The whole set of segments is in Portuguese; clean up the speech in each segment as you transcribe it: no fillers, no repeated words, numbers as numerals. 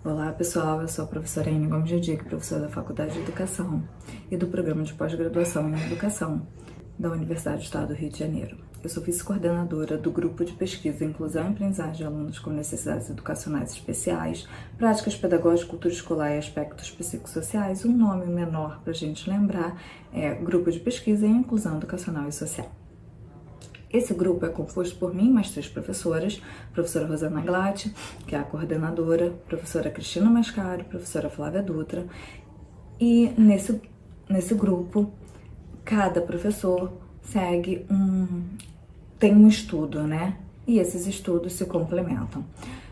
Olá pessoal, eu sou a professora Ine Gomes de Dique, professora da Faculdade de Educação e do Programa de Pós-Graduação em Educação da Universidade do Estado do Rio de Janeiro. Eu sou vice-coordenadora do Grupo de Pesquisa Inclusão e Aprendizagem de Alunos com Necessidades Educacionais Especiais, Práticas Pedagógicas, Cultura Escolar e Aspectos Psicossociais. Um nome menor para a gente lembrar é Grupo de Pesquisa em Inclusão Educacional e Social. Esse grupo é composto por mim e mais 3 professoras, professora Rosana Glatt, que é a coordenadora, professora Cristina Mascaro, professora Flávia Dutra, e nesse grupo, cada professor tem um estudo, né? E esses estudos se complementam.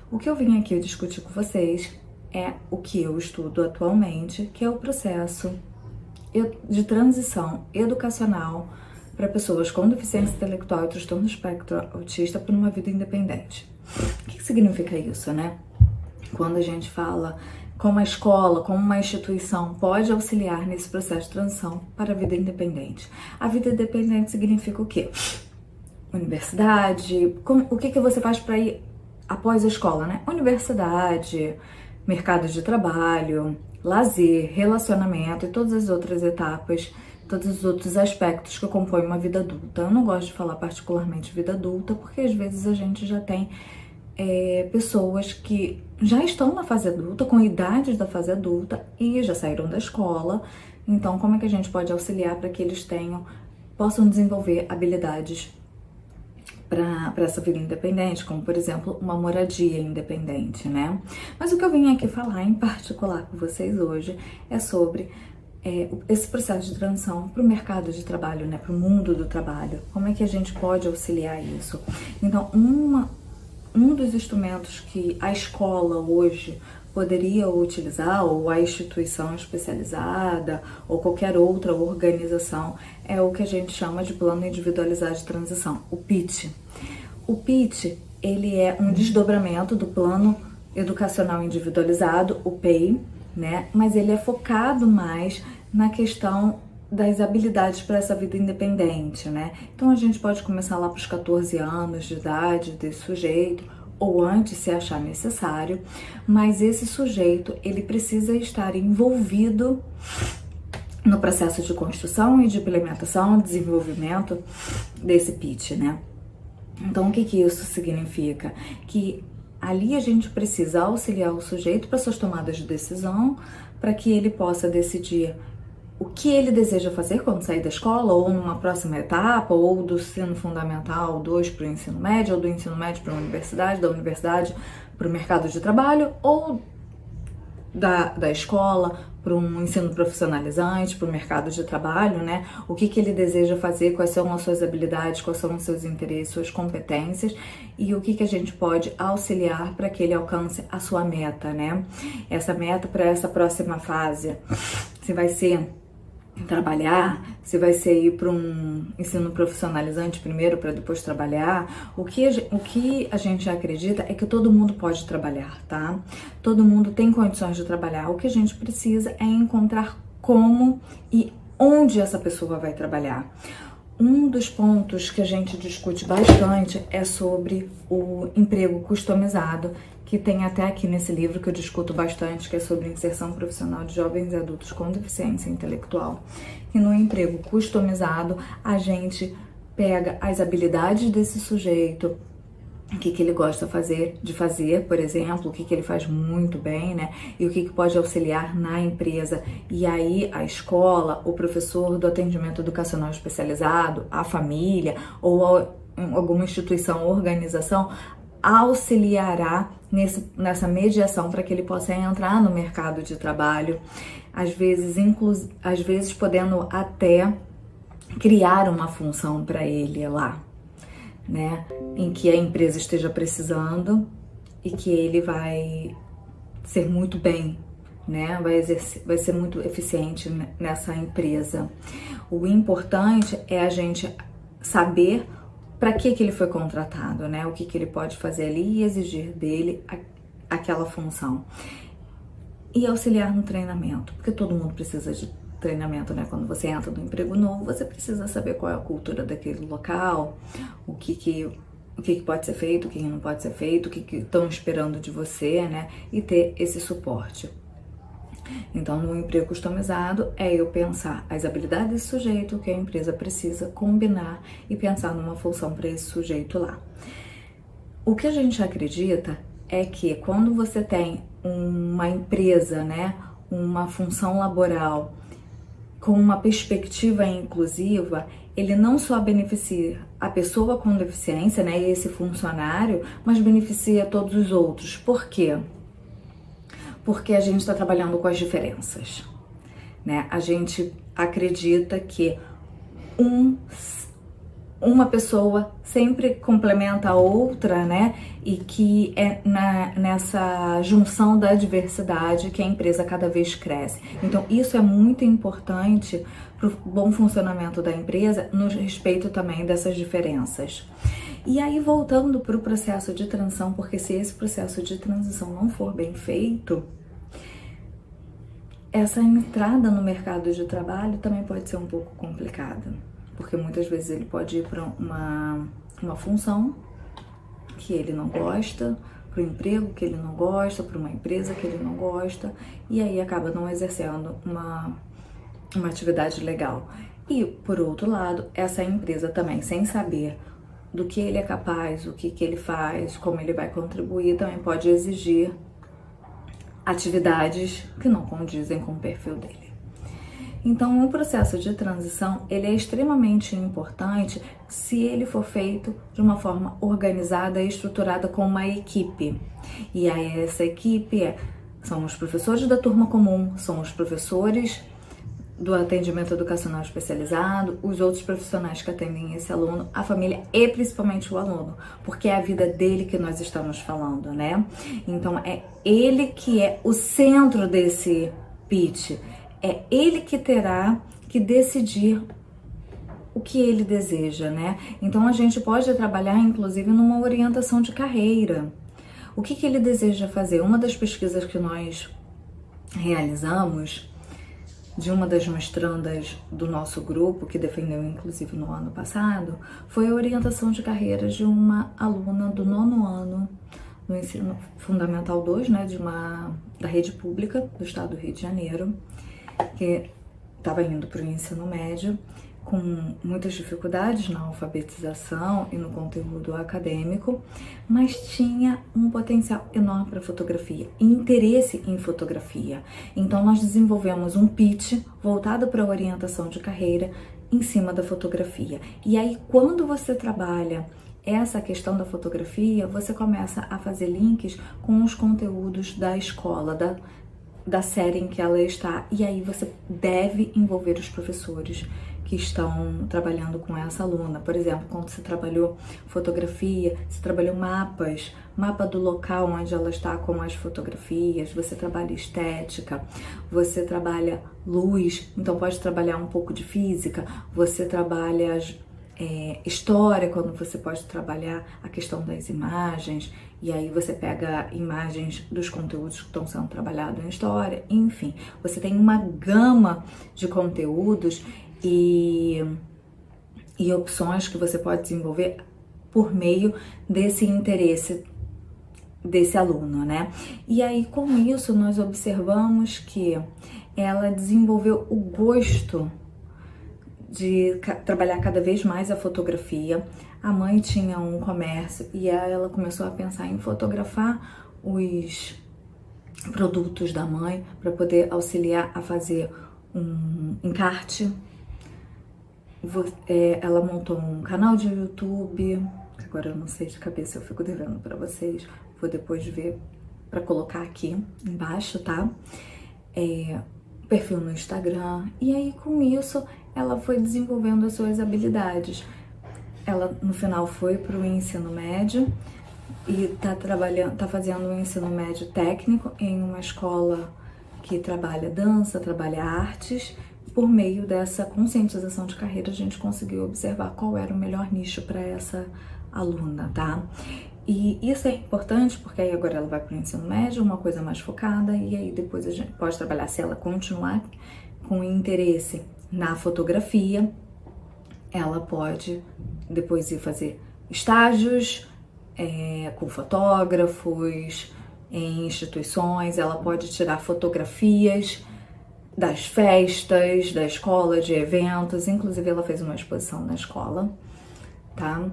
O que eu vim aqui discutir com vocês é o que eu estudo atualmente, que é o processo de transição educacional para pessoas com deficiência intelectual e transtorno do espectro autista por uma vida independente. O que significa isso, né? Quando a gente fala como a escola, como uma instituição pode auxiliar nesse processo de transição para a vida independente. A vida independente significa o quê? Universidade, o que você faz para ir após a escola, né? Universidade, mercado de trabalho, lazer, relacionamento e todas as outras etapas, todos os outros aspectos que compõem uma vida adulta. Eu não gosto de falar particularmente vida adulta, porque às vezes a gente já tem pessoas que já estão na fase adulta, com idades da fase adulta e já saíram da escola. Então, como é que a gente pode auxiliar para que eles possam desenvolver habilidades para essa vida independente, como, por exemplo, uma moradia independente, né? Mas o que eu vim aqui falar em particular com vocês hoje é sobre esse processo de transição para o mercado de trabalho, né, para o mundo do trabalho. Como é que a gente pode auxiliar isso? Então, um dos instrumentos que a escola hoje poderia utilizar, ou a instituição especializada, ou qualquer outra organização, é o que a gente chama de Plano Individualizado de Transição, o PIT. O PIT, ele é um desdobramento do Plano Educacional Individualizado, o PEI, né? Mas ele é focado mais na questão das habilidades para essa vida independente, né? Então a gente pode começar lá para os 14 anos de idade desse sujeito, ou antes, se achar necessário, mas esse sujeito, ele precisa estar envolvido no processo de construção e de implementação, desenvolvimento desse PIT, né? Então o que isso significa? Que ali a gente precisa auxiliar o sujeito para suas tomadas de decisão, para que ele possa decidir o que ele deseja fazer quando sair da escola, ou numa próxima etapa, ou do ensino fundamental 2 para o ensino médio, ou do ensino médio para a universidade, da universidade para o mercado de trabalho, ou da escola para um ensino profissionalizante, para o mercado de trabalho, né? O que ele deseja fazer, quais são as suas habilidades, quais são os seus interesses, suas competências, e o que a gente pode auxiliar para que ele alcance a sua meta, né? Essa meta para essa próxima fase, se vai ser trabalhar, se vai ser ir para um ensino profissionalizante primeiro para depois trabalhar, o que a gente acredita é que todo mundo pode trabalhar, tá? Todo mundo tem condições de trabalhar. O que a gente precisa é encontrar como e onde essa pessoa vai trabalhar. Um dos pontos que a gente discute bastante é sobre o emprego customizado, que tem até aqui nesse livro que eu discuto bastante, que é sobre inserção profissional de jovens e adultos com deficiência intelectual. E no emprego customizado, a gente pega as habilidades desse sujeito, o que ele gosta de fazer, por exemplo, o que ele faz muito bem, né? E o que pode auxiliar na empresa. E aí a escola, o professor do atendimento educacional especializado, a família ou alguma instituição ou organização auxiliará nessa mediação para que ele possa entrar no mercado de trabalho, às vezes podendo até criar uma função para ele lá, né, em que a empresa esteja precisando e que ele vai ser muito bem, né, vai ser muito eficiente nessa empresa. O importante é a gente saber para que ele foi contratado, né? O que ele pode fazer ali e exigir dele aquela função. E auxiliar no treinamento, porque todo mundo precisa de treinamento, né? Quando você entra no emprego novo, você precisa saber qual é a cultura daquele local, o que o que pode ser feito, o que não pode ser feito, o que estão esperando de você, né? E ter esse suporte. Então, no emprego customizado é eu pensar as habilidades desse sujeito que a empresa precisa, combinar e pensar numa função para esse sujeito lá. O que a gente acredita é que quando você tem uma empresa, né, uma função laboral com uma perspectiva inclusiva, ele não só beneficia a pessoa com deficiência, né, e esse funcionário, mas beneficia todos os outros. Por quê? Porque a gente está trabalhando com as diferenças, né? A gente acredita que uma pessoa sempre complementa a outra, né? E que é nessa junção da diversidade que a empresa cada vez cresce. Então, isso é muito importante para o bom funcionamento da empresa, no respeito também dessas diferenças. E aí, voltando para o processo de transição, porque se esse processo de transição não for bem feito, essa entrada no mercado de trabalho também pode ser um pouco complicada, porque muitas vezes ele pode ir para uma função que ele não gosta, para um emprego que ele não gosta, para uma empresa que ele não gosta, e aí acaba não exercendo uma atividade legal. E, por outro lado, essa empresa também, sem saber do que ele é capaz, o que ele faz, como ele vai contribuir, também pode exigir atividades que não condizem com o perfil dele. Então, o processo de transição, ele é extremamente importante se ele for feito de uma forma organizada e estruturada com uma equipe. E aí essa equipe são os professores da turma comum, são os professores do atendimento educacional especializado, os outros profissionais que atendem esse aluno, a família e principalmente o aluno, porque é a vida dele que nós estamos falando, né? Então, é ele que é o centro desse pitch, é ele que terá que decidir o que ele deseja, né? Então, a gente pode trabalhar, inclusive, numa orientação de carreira. O que ele deseja fazer? Uma das pesquisas que nós realizamos de uma das mestrandas do nosso grupo, que defendeu inclusive no ano passado, foi a orientação de carreira de uma aluna do 9º ano no ensino fundamental 2, né, da rede pública do estado do Rio de Janeiro, que estava indo para o ensino médio com muitas dificuldades na alfabetização e no conteúdo acadêmico, mas tinha um potencial enorme para fotografia, interesse em fotografia. Então nós desenvolvemos um pitch voltado para a orientação de carreira em cima da fotografia. E aí, quando você trabalha essa questão da fotografia, você começa a fazer links com os conteúdos da escola, da série em que ela está, e aí você deve envolver os professores que estão trabalhando com essa aluna. Por exemplo, quando você trabalhou fotografia, você trabalhou mapa do local onde ela está com as fotografias, você trabalha estética, você trabalha luz, então pode trabalhar um pouco de física, você trabalha história, quando você pode trabalhar a questão das imagens, e aí você pega imagens dos conteúdos que estão sendo trabalhados em história, enfim, você tem uma gama de conteúdos e opções que você pode desenvolver por meio desse interesse desse aluno, né? E aí, com isso, nós observamos que ela desenvolveu o gosto de trabalhar cada vez mais a fotografia. A mãe tinha um comércio e ela começou a pensar em fotografar os produtos da mãe para poder auxiliar a fazer um encarte. Ela montou um canal de YouTube, agora eu não sei de cabeça, eu fico devendo para vocês, vou depois ver para colocar aqui embaixo, tá? Perfil no Instagram, e aí com isso ela foi desenvolvendo as suas habilidades. Ela no final foi para o ensino médio e tá fazendo um ensino médio técnico em uma escola que trabalha dança, trabalha artes. Por meio dessa conscientização de carreira, a gente conseguiu observar qual era o melhor nicho para essa aluna, tá? E isso é importante porque aí agora ela vai para o ensino médio, uma coisa mais focada, e aí depois a gente pode trabalhar, se ela continuar com interesse na fotografia, ela pode depois ir fazer estágios com fotógrafos, em instituições, ela pode tirar fotografias das festas, da escola, de eventos. Inclusive ela fez uma exposição na escola, tá?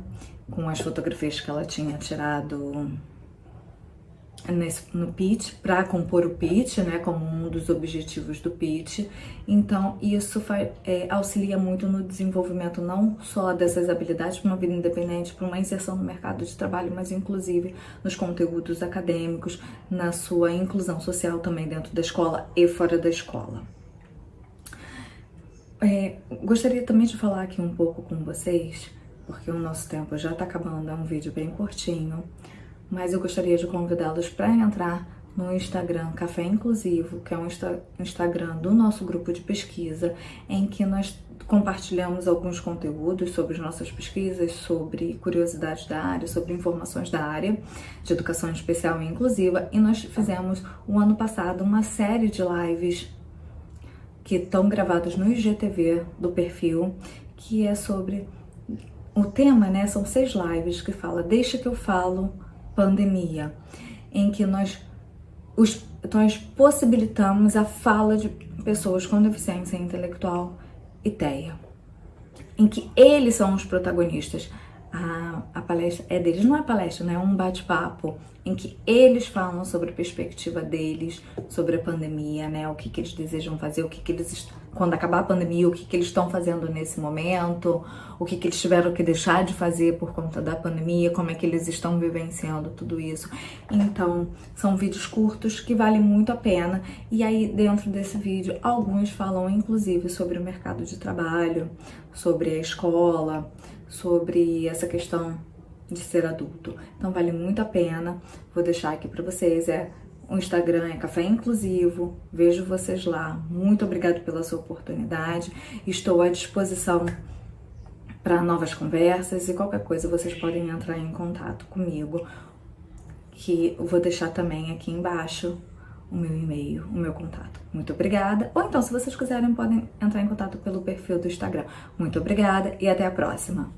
Com as fotografias que ela tinha tirado no pitch, para compor o pitch, né, como um dos objetivos do pitch. Então isso auxilia muito no desenvolvimento não só dessas habilidades para uma vida independente, para uma inserção no mercado de trabalho, mas inclusive nos conteúdos acadêmicos, na sua inclusão social também dentro da escola e fora da escola. Gostaria também de falar aqui um pouco com vocês, porque o nosso tempo já está acabando, é um vídeo bem curtinho, mas eu gostaria de convidá-los para entrar no Instagram Café Inclusivo, que é um Instagram do nosso grupo de pesquisa, em que nós compartilhamos alguns conteúdos sobre as nossas pesquisas, sobre curiosidades da área, sobre informações da área de educação especial e inclusiva, e nós fizemos o ano passado uma série de lives que estão gravadas no IGTV do perfil, que é sobre o tema, né? São 6 lives que fala Deixa que eu falo pandemia, em que nós possibilitamos a fala de pessoas com deficiência intelectual e TEA, em que eles são os protagonistas. A palestra é deles, não é palestra, né? É um bate-papo em que eles falam sobre a perspectiva deles, sobre a pandemia, né? O que eles desejam fazer, o que eles, quando acabar a pandemia, o que eles estão fazendo nesse momento, o que eles tiveram que deixar de fazer por conta da pandemia, como é que eles estão vivenciando tudo isso. Então, são vídeos curtos que valem muito a pena. E aí, dentro desse vídeo, alguns falam inclusive sobre o mercado de trabalho, sobre a escola, sobre essa questão de ser adulto. Então vale muito a pena. Vou deixar aqui para vocês, o Instagram é Café Inclusivo. Vejo vocês lá. Muito obrigada pela sua oportunidade. Estou à disposição para novas conversas e qualquer coisa vocês podem entrar em contato comigo, que eu vou deixar também aqui embaixo o meu e-mail, o meu contato. Muito obrigada. Ou então, se vocês quiserem, podem entrar em contato pelo perfil do Instagram. Muito obrigada e até a próxima.